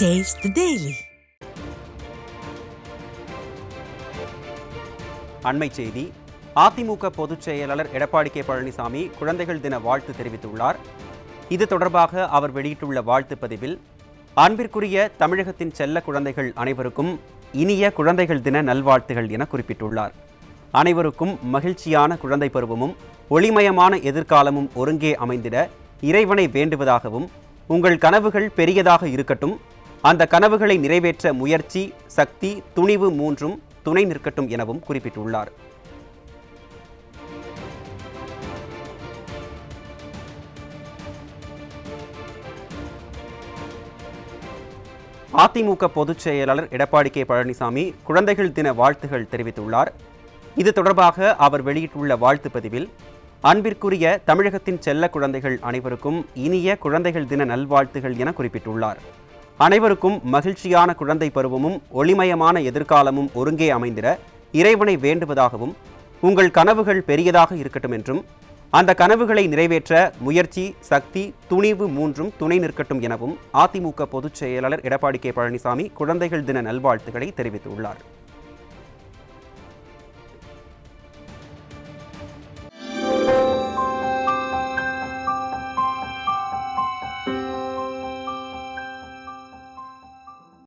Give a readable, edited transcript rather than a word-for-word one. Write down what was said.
Taste the Daily. அண்மை செய்தி. அதிமுக பொதுச் செயலாளர் எடப்பாடி கே பழனிசாமி குழந்தைகள் தின வாழ்த்து தெரிவித்துள்ளார். இது தொடர்பாக அவர் வெளியிட்டுள்ள வாழ்த்து பதிவில், அன்பிற்குரிய தமிழகத்தின் செல்ல குழந்தைகள் அனைவருக்கும் இனிய குழந்தைகள் தின நல்வாழ்த்துகள் என குறிப்பிட்டுள்ளார். அனைவருக்கும் மகிழ்ச்சியான குழந்தை பருவமும் ஒளிமயமான எதிர்காலமும் ஒருங்கே அமைந்திட இறைவனை வேண்டுவதாகவும், உங்கள் கனவுகள் பெரியதாக இருக்கட்டும், அந்த கனவுகளை நிறைவேற்ற முயற்சி, சக்தி, துணிவு மூன்றும் துணை நிற்கட்டும் எனவும் குறிப்பிட்டுள்ளார். அதிமுக பொதுச் செயலாளர் எடப்பாடி கே பழனிசாமி குழந்தைகள் தின வாழ்த்துகள் தெரிவித்துள்ளார். இது தொடர்பாக அவர் வெளியிட்டுள்ள வாழ்த்து பதிவில், அன்பிற்குரிய தமிழகத்தின் செல்ல குழந்தைகள் அனைவருக்கும் இனிய குழந்தைகள் தின நல்வாழ்த்துகள் என குறிப்பிட்டுள்ளார். அனைவருக்கும் மகிழ்ச்சியான குழந்தை பருவமும் ஒளிமயமான எதிர்காலமும் ஒருங்கே அமைந்திட இறைவனை வேண்டுவதாகவும், உங்கள் கனவுகள் பெரியதாக இருக்கட்டும் என்றும், அந்த கனவுகளை நிறைவேற்ற முயற்சி, சக்தி, துணிவு மூன்றும் துணை நிற்கட்டும் எனவும் அதிமுக பொதுச் செயலாளர் எடப்பாடி கே பழனிசாமி குழந்தைகள் தின நல்வாழ்த்துக்களை தெரிவித்துள்ளார்.